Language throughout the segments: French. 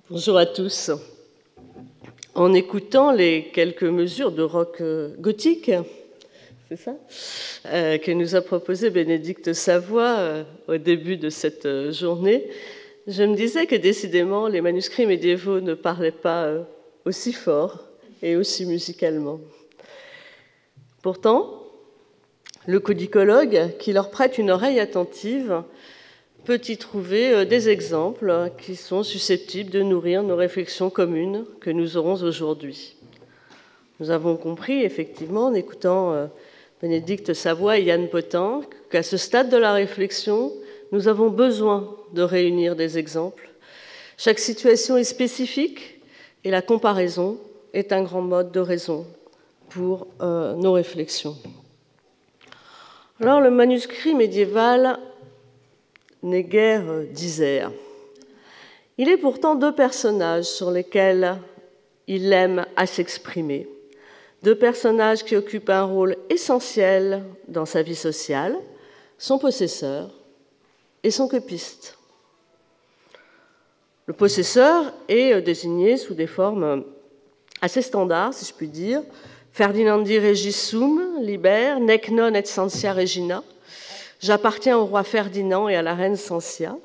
Bonjour à tous. En écoutant les quelques mesures de rock gothique, c'est ça, que nous a proposé Bénédicte Savoy au début de cette journée, je me disais que décidément les manuscrits médiévaux ne parlaient pas aussi fort et aussi musicalement. Pourtant, le codicologue qui leur prête une oreille attentive peut y trouver des exemples qui sont susceptibles de nourrir nos réflexions communes que nous aurons aujourd'hui. Nous avons compris, effectivement, en écoutant Bénédicte Savoy et Yann Potin, qu'à ce stade de la réflexion, nous avons besoin de réunir des exemples. Chaque situation est spécifique et la comparaison est un grand mode de raison pour nos réflexions. Alors, le manuscrit médiéval n'est guère disert. Il est pourtant deux personnages sur lesquels il aime à s'exprimer. Deux personnages qui occupent un rôle essentiel dans sa vie sociale, son possesseur et son copiste. Le possesseur est désigné sous des formes assez standards, si je puis dire. Ferdinandi regis sum, liber, nec non et sentia regina. J'appartiens au roi Ferdinand et à la reine Santia.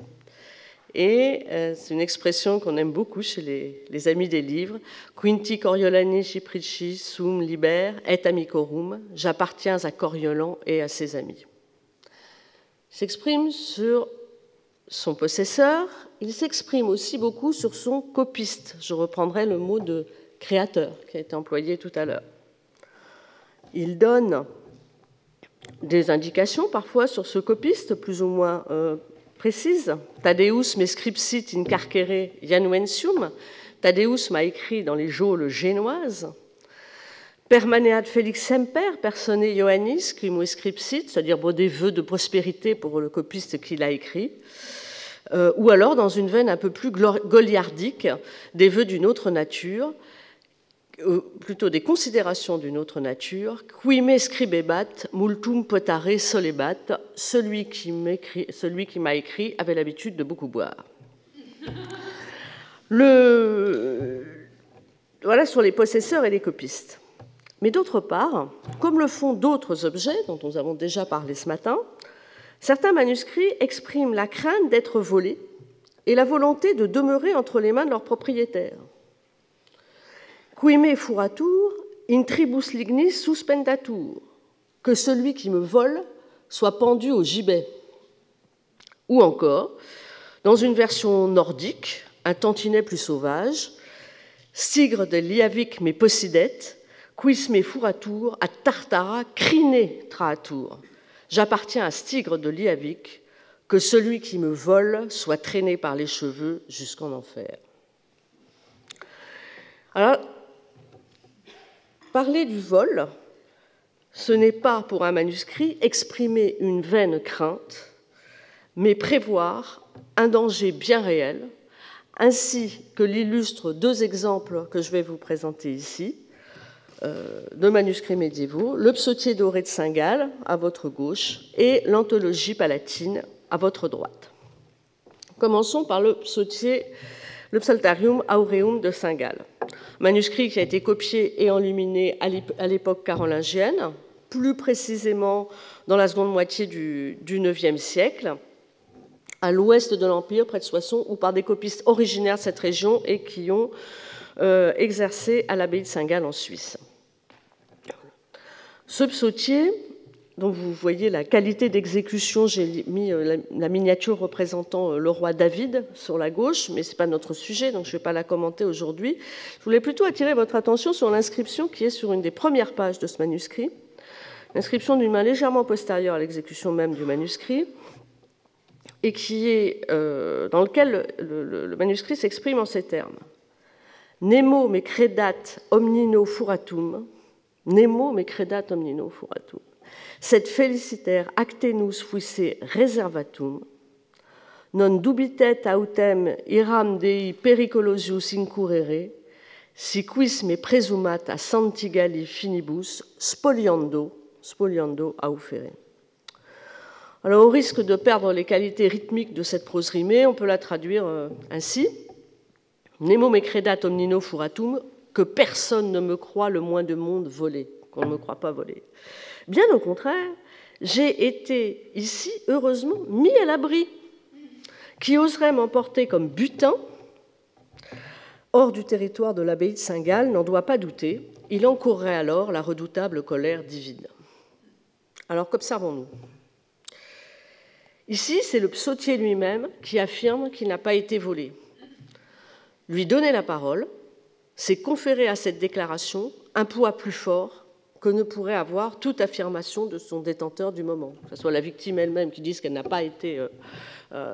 Et c'est une expression qu'on aime beaucoup chez les amis des livres. Quinti Coriolani Ciprici sum liber et amicorum. J'appartiens à Coriolan et à ses amis. Il s'exprime sur son possesseur. Il s'exprime aussi beaucoup sur son copiste. Je reprendrai le mot de créateur qui a été employé tout à l'heure. Il donne des indications parfois sur ce copiste, plus ou moins précises. Tadeus me scripsit in carcere Januensium. Tadeus m'a écrit dans les geôles génoises. Permaneat Felix semper persone Ioannis qui me scripsit, c'est-à-dire des vœux de prospérité pour le copiste qu'il a écrit. Ou alors, dans une veine un peu plus goliardique, des vœux d'une autre nature, plutôt des considérations d'une autre nature, qui me scribebat multum potare solebat, celui qui m'a écrit avait l'habitude de beaucoup boire. Voilà sur les possesseurs et les copistes. Mais d'autre part, comme le font d'autres objets dont nous avons déjà parlé ce matin, certains manuscrits expriment la crainte d'être volés et la volonté de demeurer entre les mains de leurs propriétaires. Quime furatur, in tribus lignis suspendatur, que celui qui me vole soit pendu au gibet. Ou encore, dans une version nordique, un tantinet plus sauvage, stigre de liavic me possidet, quis me furatur a tartara crine traatur. J'appartiens à Stigre de Liavic, que celui qui me vole soit traîné par les cheveux jusqu'en enfer. Alors, parler du vol, ce n'est pas pour un manuscrit exprimer une vaine crainte, mais prévoir un danger bien réel, ainsi que l'illustrent deux exemples que je vais vous présenter ici, de manuscrits médiévaux, le psautier doré de Saint-Gall à votre gauche et l'anthologie palatine à votre droite. Commençons par le psautier, le Psaltarium Aureum de Saint-Gall, manuscrit qui a été copié et enluminé à l'époque carolingienne, plus précisément dans la seconde moitié du IXe siècle, à l'ouest de l'Empire, près de Soissons, ou par des copistes originaires de cette région et qui ont exercé à l'abbaye de Saint-Gall en Suisse. Ce psautier, dont vous voyez la qualité d'exécution, j'ai mis la miniature représentant le roi David sur la gauche, mais ce n'est pas notre sujet, donc je ne vais pas la commenter aujourd'hui. Je voulais plutôt attirer votre attention sur l'inscription qui est sur une des premières pages de ce manuscrit, l'inscription d'une main légèrement postérieure à l'exécution même du manuscrit, et qui est dans lequel le manuscrit s'exprime en ces termes. Nemo me credat omnino furatum, Nemo me credat omnino furatum. Sed feliciter actenus fuisse reservatum, non dubitet autem iram Dei pericolosius incurrere, si quis me presumat a santigali finibus spoliando aufere. Alors, au risque de perdre les qualités rythmiques de cette prose rimée, on peut la traduire ainsi. Nemo me credat omnino furatum, que personne ne me croit le moins de monde volé, qu'on ne me croit pas volé. Bien au contraire, j'ai été ici, heureusement, mis à l'abri. Qui oserait m'emporter comme butin hors du territoire de l'abbaye de Saint-Gall n'en doit pas douter, il encourrait alors la redoutable colère divine. Alors qu'observons-nous? Ici, c'est le psautier lui-même qui affirme qu'il n'a pas été volé. Lui donner la parole, c'est conférer à cette déclaration un poids plus fort que ne pourrait avoir toute affirmation de son détenteur du moment. Que ce soit la victime elle-même qui dise qu'elle n'a pas été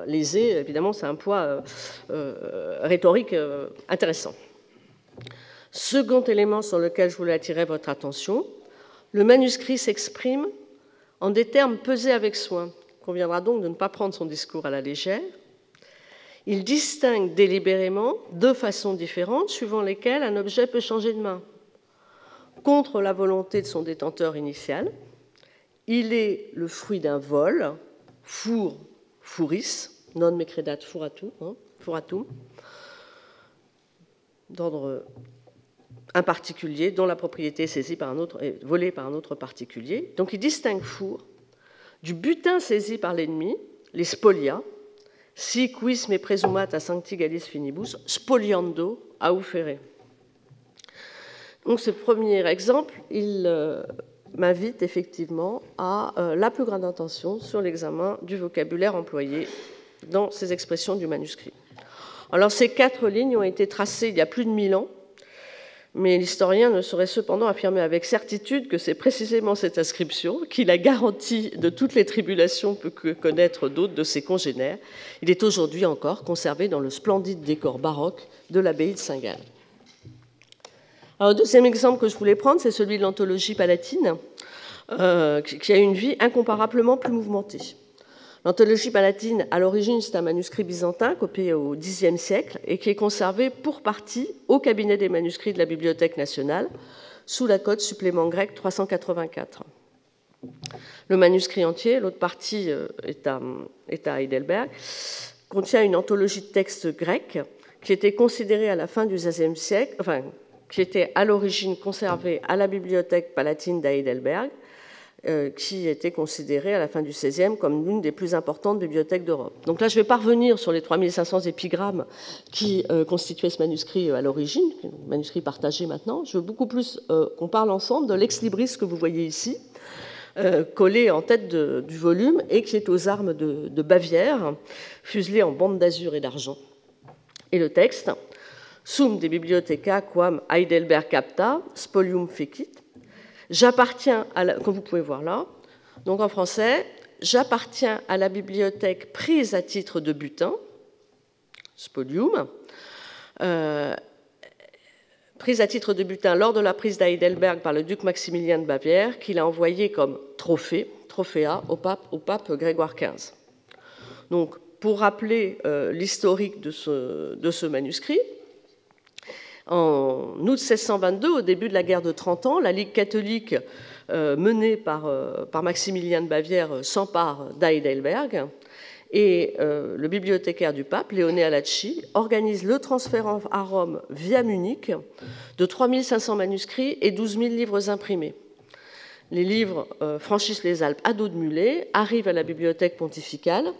lésée, évidemment, c'est un poids rhétorique intéressant. Second élément sur lequel je voulais attirer votre attention, le manuscrit s'exprime en des termes pesés avec soin. Il conviendra donc de ne pas prendre son discours à la légère. Il distingue délibérément deux façons différentes suivant lesquelles un objet peut changer de main. Contre la volonté de son détenteur initial, il est le fruit d'un vol, furis, non me credat furatum, d'ordre un particulier dont la propriété est saisie par un autre, est volée par un autre particulier. Donc il distingue four du butin saisi par l'ennemi, les spolia, si quis me presumat a sancti gallis finibus, spoliando aufere. Donc ce premier exemple, il m'invite effectivement à la plus grande attention sur l'examen du vocabulaire employé dans ces expressions du manuscrit. Alors ces 4 lignes ont été tracées il y a plus de 1000 ans, mais l'historien ne saurait cependant affirmer avec certitude que c'est précisément cette inscription qui la garantit de toutes les tribulations que connaître d'autres de ses congénères. Il est aujourd'hui encore conservé dans le splendide décor baroque de l'abbaye de Saint-Gall. Alors, le deuxième exemple que je voulais prendre, c'est celui de l'anthologie palatine, qui a une vie incomparablement plus mouvementée. L'anthologie palatine, à l'origine, c'est un manuscrit byzantin copié au Xe siècle et qui est conservé pour partie au cabinet des manuscrits de la Bibliothèque nationale sous la cote supplément grec 384. Le manuscrit entier, l'autre partie est à Heidelberg, contient une anthologie de textes grecs qui était considérée à la fin du XVIe siècle, qui était à l'origine conservée à la Bibliothèque palatine d'Heidelberg, qui était considérée à la fin du XVIe comme l'une des plus importantes bibliothèques d'Europe. Donc là, je ne vais pas revenir sur les 3500 épigrammes qui constituaient ce manuscrit à l'origine, manuscrit partagé maintenant. Je veux beaucoup plus qu'on parle ensemble de l'ex-libris que vous voyez ici, collé en tête du volume et qui est aux armes de Bavière, fuselé en bande d'azur et d'argent. Et le texte, Sum de bibliotheca quam Heidelberg capta, spolium fecit. J'appartiens à la, comme vous pouvez voir là, donc en français, j'appartiens à la bibliothèque prise à titre de butin, spolium, prise à titre de butin lors de la prise d'Heidelberg par le duc Maximilien de Bavière, qu'il a envoyé comme trophée, trophéa, au pape Grégoire XV. Donc, pour rappeler l'historique de ce manuscrit, en août 1622, au début de la guerre de 30 ans, la Ligue catholique menée par Maximilien de Bavière s'empare d'Heidelberg et le bibliothécaire du pape, Leone Alacci, organise le transfert à Rome via Munich de 3500 manuscrits et 12 000 livres imprimés. Les livres franchissent les Alpes à dos de mulet, arrivent à la bibliothèque pontificale.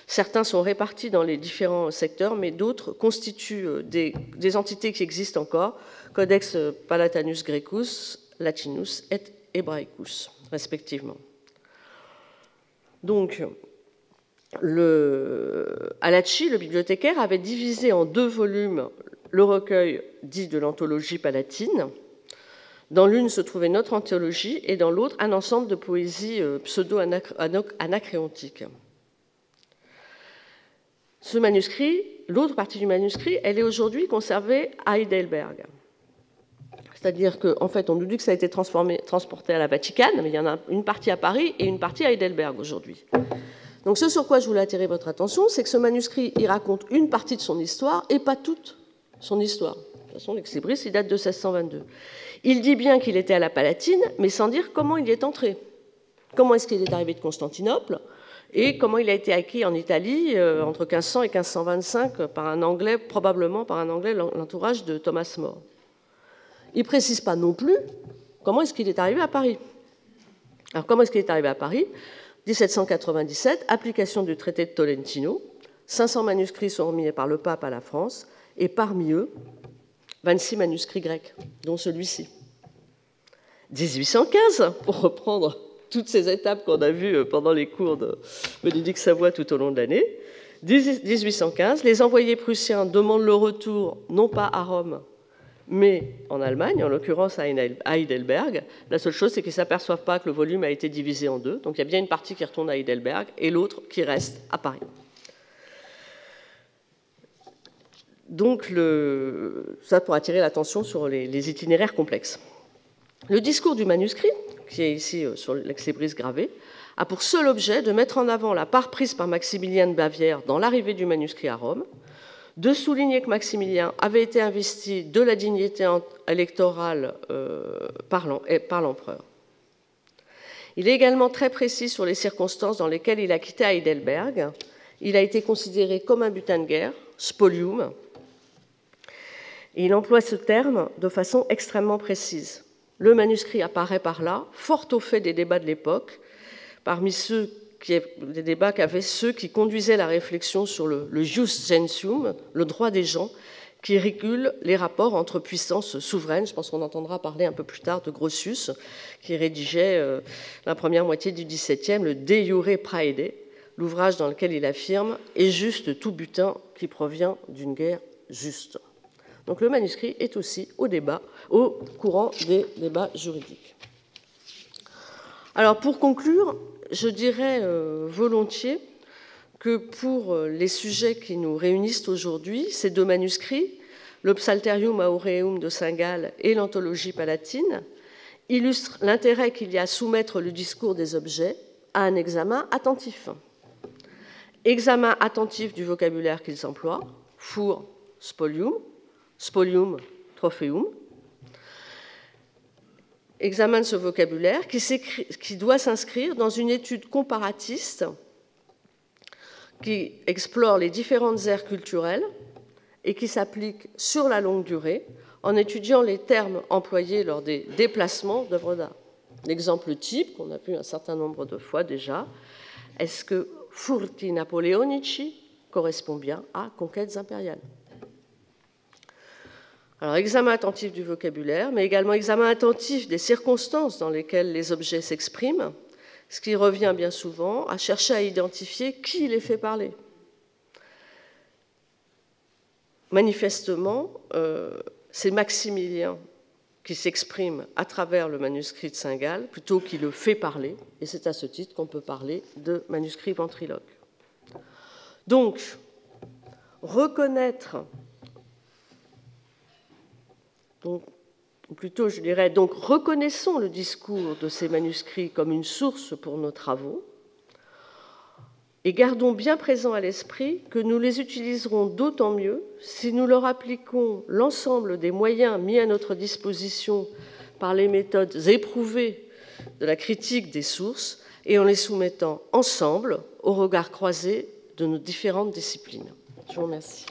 Certains sont répartis dans les différents secteurs, mais d'autres constituent des entités qui existent encore, Codex Palatanus Graecus, Latinus et Hebraicus, respectivement. Donc, Alacci, le bibliothécaire, avait divisé en 2 volumes le recueil dit de l'anthologie palatine. Dans l'une se trouvait notre anthologie et dans l'autre un ensemble de poésies pseudo-anacréontiques. Ce manuscrit, l'autre partie du manuscrit, elle est aujourd'hui conservée à Heidelberg. C'est-à-dire qu'en fait, on nous dit que ça a été transporté à la Vatican, mais il y en a une partie à Paris et une partie à Heidelberg aujourd'hui. Donc ce sur quoi je voulais attirer votre attention, c'est que ce manuscrit, il raconte une partie de son histoire et pas toute son histoire. De toute façon, l'ex-libris, il date de 1622. Il dit bien qu'il était à la Palatine, mais sans dire comment il y est entré. Comment est-ce qu'il est arrivé de Constantinople et comment il a été acquis en Italie entre 1500 et 1525 par un Anglais, probablement par un Anglais, l'entourage de Thomas More. Il ne précise pas non plus comment est-ce qu'il est arrivé à Paris. Alors, comment est-ce qu'il est arrivé à Paris? 1797, application du traité de Tolentino, 500 manuscrits sont remis par le pape à la France, et parmi eux, 26 manuscrits grecs, dont celui-ci. 1815, pour reprendre toutes ces étapes qu'on a vues pendant les cours de Bénédicte Savoie tout au long de l'année. 1815, les envoyés prussiens demandent le retour, non pas à Rome, mais en Allemagne, en l'occurrence à Heidelberg. La seule chose, c'est qu'ils ne s'aperçoivent pas que le volume a été divisé en deux. Donc il y a bien une partie qui retourne à Heidelberg et l'autre qui reste à Paris. Donc ça pour attirer l'attention sur les itinéraires complexes. Le discours du manuscrit, qui est ici sur l'ex-libris gravé, a pour seul objet de mettre en avant la part prise par Maximilien de Bavière dans l'arrivée du manuscrit à Rome, de souligner que Maximilien avait été investi de la dignité électorale par l'empereur. Il est également très précis sur les circonstances dans lesquelles il a quitté Heidelberg. Il a été considéré comme un butin de guerre, spolium, et il emploie ce terme de façon extrêmement précise. Le manuscrit apparaît par là, fort au fait des débats de l'époque, parmi des débats qu'avaient ceux qui conduisaient la réflexion sur le jus gentium, le droit des gens, qui régule les rapports entre puissances souveraines. Je pense qu'on entendra parler un peu plus tard de Grotius, qui rédigeait la première moitié du XVIIe, le De Iure Praede, l'ouvrage dans lequel il affirme « Est juste tout butin qui provient d'une guerre juste ». Donc le manuscrit est aussi au courant des débats juridiques. Alors pour conclure, je dirais volontiers que pour les sujets qui nous réunissent aujourd'hui, ces deux manuscrits, le Psalterium Aureum de Saint-Gall et l'Anthologie palatine, illustrent l'intérêt qu'il y a à soumettre le discours des objets à un examen attentif. Examen attentif du vocabulaire qu'ils emploient, fur, spolium, spolium, tropheum. Examen de ce vocabulaire qui doit s'inscrire dans une étude comparatiste qui explore les différentes aires culturelles et qui s'applique sur la longue durée en étudiant les termes employés lors des déplacements d'œuvres d'art. L'exemple type, qu'on a vu un certain nombre de fois déjà, est-ce que furti napoleonici correspond bien à conquêtes impériales? Alors, examen attentif du vocabulaire, mais également examen attentif des circonstances dans lesquelles les objets s'expriment, ce qui revient bien souvent à chercher à identifier qui les fait parler. Manifestement, c'est Maximilien qui s'exprime à travers le manuscrit de Saint-Gall plutôt qu'il le fait parler, et c'est à ce titre qu'on peut parler de manuscrit ventriloque. Donc, reconnaître, ou plutôt je dirais, donc reconnaissons le discours de ces manuscrits comme une source pour nos travaux, et gardons bien présent à l'esprit que nous les utiliserons d'autant mieux si nous leur appliquons l'ensemble des moyens mis à notre disposition par les méthodes éprouvées de la critique des sources et en les soumettant ensemble au regard croisé de nos différentes disciplines. Je vous remercie.